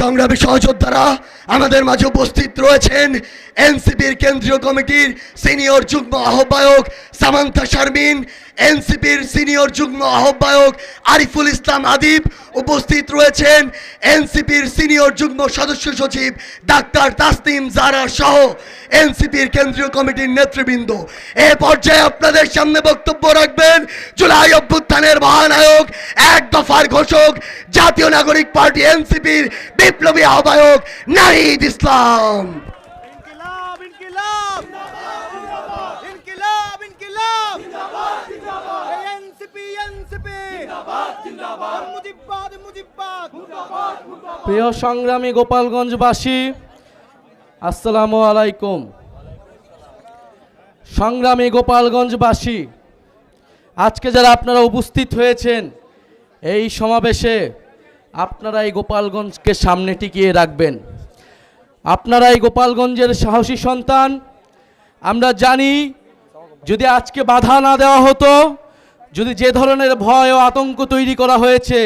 সংগ্রামী সহযোদ্ধারা, আমাদের মাঝে উপস্থিত রয়েছেন এনসিপির কেন্দ্রীয় কমিটির সিনিয়র যুগ্ম আহ্বায়ক সামান্থা শারমিন, এনসিপির সিনিয়র যুগ্ম আহ্বায়ক আরিফুল ইসলাম আদিব, উপস্থিত রয়েছেন এনসিপির সিনিয়র যুগ্ম সদস্য সচিব ডাক্তার তাসনিম জারা সহ এনসিপির কেন্দ্রীয় কমিটির নেতৃবৃন্দ। এ পর্যায়ে আপনাদের সামনে বক্তব্য রাখবেন জুলাই অভ্যুত্থানের মহানায়ক, এক দফার ঘোষক, জাতীয় নাগরিক পার্টি এনসিপির বিপ্লবী আহ্বায়ক নাহিদ ইসলাম। প্রিয় সংগ্রামী গোপালগঞ্জবাসী, আসসালামু আলাইকুম। সংগ্রামী গোপালগঞ্জবাসী, আজকে যারা আপনারা উপস্থিত হয়েছেন এই সমাবেশে, আপনারা এই গোপালগঞ্জকে সামনে টিকিয়ে রাখবেন। আপনারা এই গোপালগঞ্জের সাহসী সন্তান। আমরা জানি যদি আজকে বাধা না দেওয়া হতো, যদি যে ধরনের ভয় ও আতঙ্ক তৈরি করা হয়েছে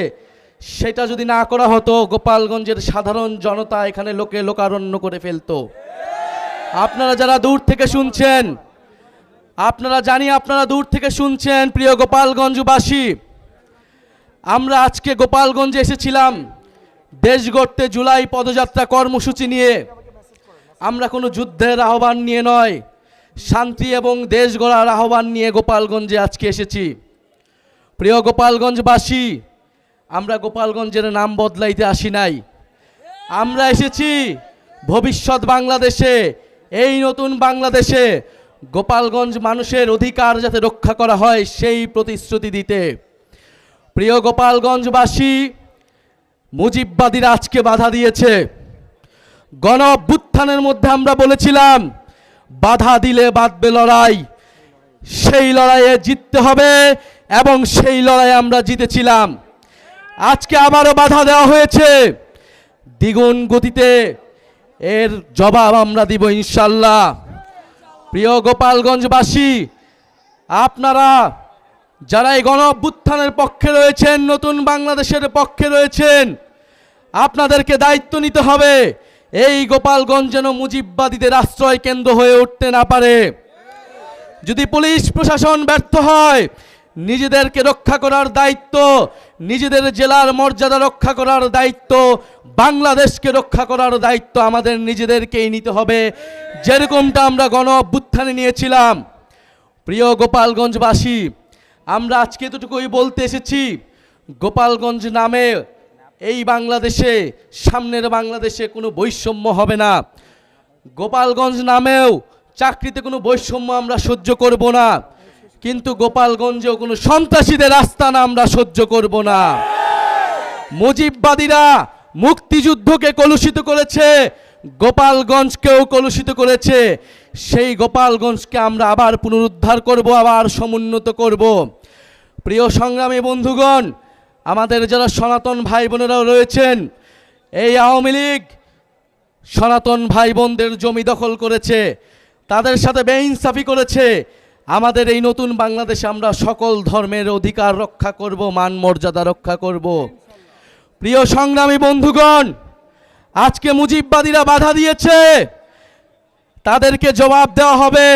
সেটা যদি না করা হতো, গোপালগঞ্জের সাধারণ জনতা এখানে লোকারণ্য করে ফেলতো। আপনারা যারা দূর থেকে শুনছেন, আপনারা দূর থেকে শুনছেন, প্রিয় গোপালগঞ্জবাসী, আমরা আজকে গোপালগঞ্জে এসেছিলাম দেশ গড়তে জুলাই পদযাত্রা কর্মসূচি নিয়ে। আমরা কোনো যুদ্ধের আহ্বান নিয়ে নয়, শান্তি এবং দেশ গড়ার আহ্বান নিয়ে গোপালগঞ্জে আজকে এসেছি। প্রিয় গোপালগঞ্জবাসী, আমরা গোপালগঞ্জের নাম বদলাইতে আসি নাই। আমরা এসেছি ভবিষ্যৎ বাংলাদেশে, এই নতুন বাংলাদেশে গোপালগঞ্জ মানুষের অধিকার যাতে রক্ষা করা হয় সেই প্রতিশ্রুতি দিতে। প্রিয় গোপালগঞ্জবাসী, মুজিববাদীরা আজকে বাধা দিয়েছে। গণ অভ্যুত্থানের মধ্যে আমরা বলেছিলাম বাধা দিলে বাঁধবে লড়াই, সেই লড়াইয়ে জিততে হবে এবং সেই লড়াইয়ে আমরা জিতেছিলাম। আজকে আবারও বাধা দেওয়া হয়েছে, দ্বিগুণ গতিতে এর জবাব আমরা দিব ইনশাল্লাহ। প্রিয় গোপালগঞ্জবাসী, আপনারা যারা এই গণ অভ্যুত্থানের পক্ষে রয়েছেন, নতুন বাংলাদেশের পক্ষে রয়েছেন, আপনাদেরকে দায়িত্ব নিতে হবে এই গোপালগঞ্জ যেন মুজিববাদীদের আশ্রয় কেন্দ্র হয়ে উঠতে না পারে। যদি পুলিশ প্রশাসন ব্যর্থ হয়, নিজেদেরকে রক্ষা করার দায়িত্ব, নিজেদের জেলার মর্যাদা রক্ষা করার দায়িত্ব, বাংলাদেশকে রক্ষা করার দায়িত্ব আমাদের নিজেদেরকেই নিতে হবে, যেরকমটা আমরা গণ অভ্যুত্থানে নিয়েছিলাম। প্রিয় গোপালগঞ্জবাসী, আমরা আজকে এতটুকুই বলতে এসেছি, গোপালগঞ্জ নামে এই বাংলাদেশে, সামনের বাংলাদেশে কোনো বৈষম্য হবে না। গোপালগঞ্জ নামেও চাকরিতে কোনো বৈষম্য আমরা সহ্য করব না, কিন্তু গোপালগঞ্জেও কোনো সন্ত্রাসীদের আস্তানা আমরা সহ্য করব না। মুজিববাদীরা মুক্তিযুদ্ধকে কলুষিত করেছে, গোপালগঞ্জকেও কলুষিত করেছে। সেই গোপালগঞ্জকে আমরা আবার পুনরুদ্ধার করব, আবার সমুন্নত করব। প্রিয় সংগ্রামী বন্ধুগণ, আমাদের যারা সনাতন ভাই বোনেরাও রয়েছেন, এই আওয়ামী লীগ সনাতন ভাই বোনদের জমি দখল করেছে, তাদের সাথে বেইনসাফি করেছে। আমাদের এই নতুন বাংলাদেশে আমরা সকল ধর্মের অধিকার রক্ষা করব, মান মর্যাদা রক্ষা করব। প্রিয় সংগ্রামী বন্ধুগণ, আজকে মুজিববাদীরা বাধা দিয়েছে, তাদেরকে জবাব দেওয়া হবে।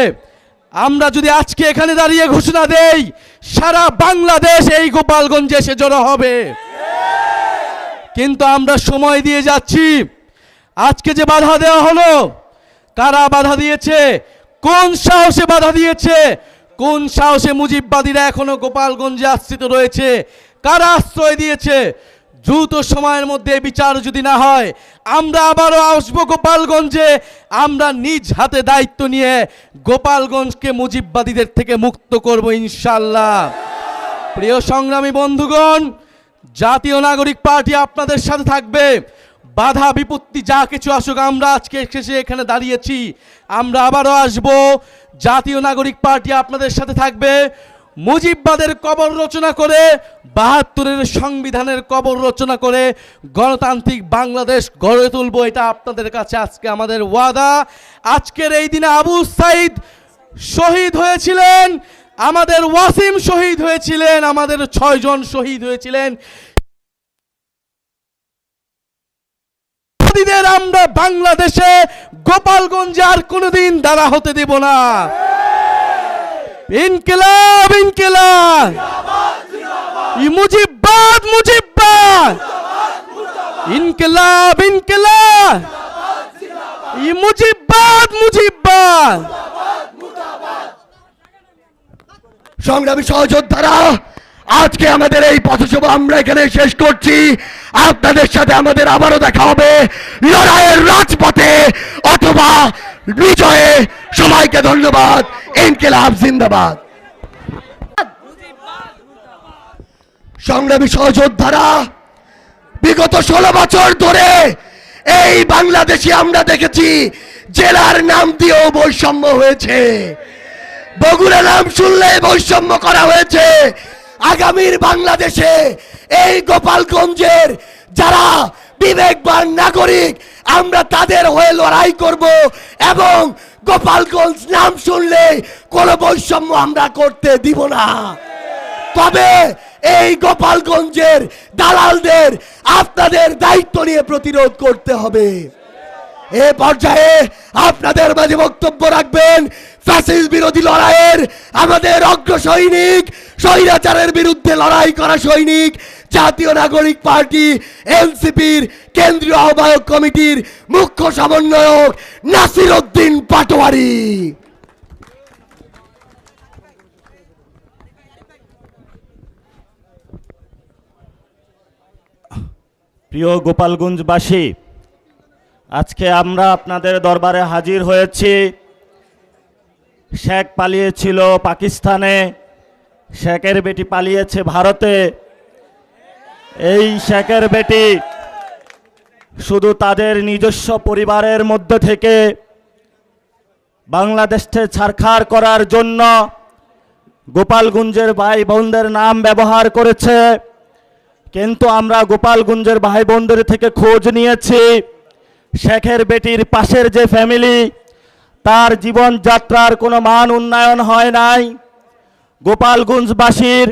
আমরা যদি আজকে এখানে দাঁড়িয়ে ঘোষণা দেই, সারা বাংলাদেশ এই গোপালগঞ্জে এসে জড়ো হবে। কিন্তু আমরা সময় দিয়ে যাচ্ছি। আজকে যে বাধা দেওয়া হলো, কারা বাধা দিয়েছে, কোন সাহসে বাধা দিয়েছে, কোন সাহসে মুজিববাদীরা এখনো গোপালগঞ্জে আশ্রিত রয়েছে, কারা আশ্রয় দিয়েছে? দ্রুত সময়ের মধ্যে বিচার যদি না হয়, আমরা আবারও আসবো গোপালগঞ্জে। আমরা নিজ হাতে দায়িত্ব নিয়ে গোপালগঞ্জকে মুজিববাদীদের থেকে মুক্ত করব ইনশাল্লাহ। প্রিয় সংগ্রামী বন্ধুগণ, জাতীয় নাগরিক পার্টি আপনাদের সাথে থাকবে। বাধা বিপত্তি যা কিছু আসুক, আমরা আজকে এখানে দাঁড়িয়েছি, আমরা আবারও আসবো। জাতীয় নাগরিক পার্টি আপনাদের সাথে থাকবে। মুজিববাদের কবর রচনা করে, ৭২-এর সংবিধানের কবর রচনা করে গণতান্ত্রিক বাংলাদেশ গড়ে তুলব, এটা আপনাদের কাছে আজকে আমাদের ওয়াদা। আজকের এই দিনে আবু সাইদ শহীদ হয়েছিলেন, আমাদের ওয়াসিম শহীদ হয়েছিলেন, আমাদের ৬ জন শহীদ হয়েছিলেন। ফ্যাসিবাদীদের আমরা বাংলাদেশে গোপালগঞ্জে আর কোনোদিন দাঁড়া হতে দেব না। ইনকিলাব ইনকিলাব, মুজিববাদ মুজিববাদ, ইনকিলাব ইনকিলাব, মুজিববাদ মুজিববাদ। সংগ্রামী সহযোদ্ধারা, আজকে আমাদের এই পথসভা আমরা এখানে শেষ করছি। আপনাদের সাথে আমাদের আবারও দেখা হবে লড়াইয়ের রাজপথে অথবা বিজয়ে। সবাইকে ধন্যবাদ। ইনকিলাব জিন্দাবাদ। সংগ্রামী সহযোদ্ধারা, বিগত 16 বছর ধরে এই বাংলাদেশে আমরা দেখেছি জেলার নাম দিয়েও বৈষম্য হয়েছে, বগুড়া নাম শুনলে বৈষম্য করা হয়েছে। আগামীর বাংলাদেশে এই গোপালগঞ্জের যারা বিবেকবান নাগরিক, আমরা তাদের হয়ে লড়াই করব এবং গোপালগঞ্জ নাম শুনলে কোনো বৈষম্য আমরা করতে দিব না। তবে এই গোপালগঞ্জের দালালদের আপনাদের দায়িত্ব নিয়ে প্রতিরোধ করতে হবে। এ পর্যায়ে আপনাদের মাঝে বক্তব্য রাখবেন ফ্যাসিস্ট বিরোধী লড়াইয়ের আমাদের অগ্র সৈনিক, স্বৈরাচারের বিরুদ্ধে লড়াই করা সৈনিক, জাতীয় নাগরিক পার্টি এনসিপির কেন্দ্রীয় আহ্বায়ক কমিটির মুখ্য সমন্বয়ক নাসির উদ্দিন পাটোয়ারি। প্রিয় গোপালগঞ্জবাসী, আজকে আমরা আপনাদের দরবারে হাজির হয়েছি। শেখ পালিয়েছিল পাকিস্তানে, শেখের বেটি পালিয়েছে ভারতে। এই শেখের বেটি শুধু তাদের নিজস্ব পরিবারের মধ্যে থেকে বাংলাদেশকে ছারখার করার জন্য গোপালগঞ্জের ভাই বোনদের নাম ব্যবহার করেছে। কিন্তু আমরা গোপালগঞ্জের ভাই বোনদের থেকে খোঁজ নিয়েছি, শেখের বেটির পাশের যে ফ্যামিলি, তার জীবনযাত্রার কোনো মান উন্নয়ন হয় নাই। গোপালগঞ্জবাসীর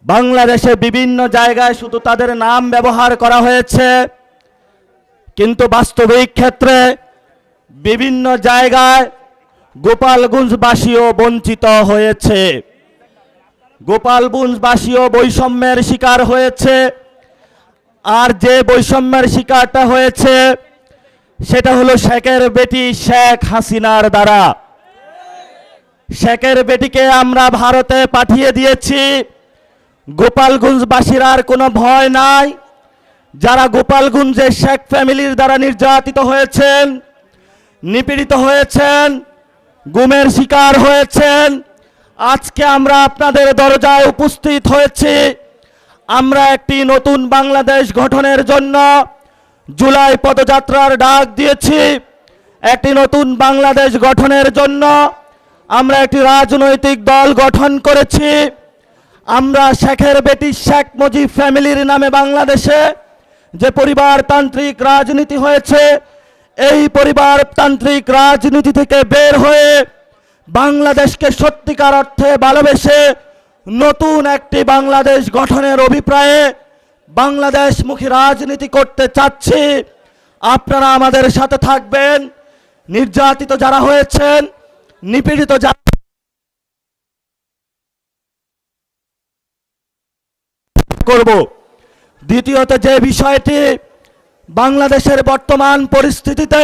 বাংলাদেশে বিভিন্ন জায়গায় শুধু তাদের নাম ব্যবহার করা হয়েছে, কিন্তু বাস্তবিক ক্ষেত্রে বিভিন্ন জায়গায় গোপালগঞ্জবাসীও বঞ্চিত হয়েছে। গোপালগঞ্জবাসীও বৈষম্যের শিকার হয়েছে। আর যে বৈষম্যের শিকারটা হয়েছে সেটা হলো শেখের বেটি শেখ হাসিনার দ্বারা। শেখের বেটিকে আমরা ভারতে পাঠিয়ে দিয়েছি। গোপালগঞ্জবাসীর আর কোনো ভয় নাই। যারা গোপালগঞ্জে শেখ ফ্যামিলির দ্বারা নির্যাতিত হয়েছেন, নিপীড়িত হয়েছেন, গুমের শিকার হয়েছেন, আজকে আমরা আপনাদের দরজায় উপস্থিত হয়েছি। আমরা একটি নতুন বাংলাদেশ গঠনের জন্য জুলাই পদযাত্রার ডাক দিয়েছি। একটি নতুন বাংলাদেশ গঠনের জন্য আমরা একটি রাজনৈতিক দল গঠন করেছি। আমরা শেখের বেটি শেখ মুজিব ফ্যামিলির নামে বাংলাদেশে যে পরিবারতান্ত্রিক রাজনীতি হয়েছে, এই পরিবারতান্ত্রিক রাজনীতি থেকে বের হয়ে বাংলাদেশকে সত্যিকার অর্থে ভালোবেসে নতুন একটি বাংলাদেশ গঠনের অভিপ্রায়ে বাংলাদেশমুখী রাজনীতি করতে চাচ্ছি। আপনারা আমাদের সাথে থাকবেন। নির্যাতিত যারা হয়েছেন, নিপীড়িত যারা করব। দ্বিতীয়ত যে বিষয়টি, বাংলাদেশের বর্তমান পরিস্থিতিতে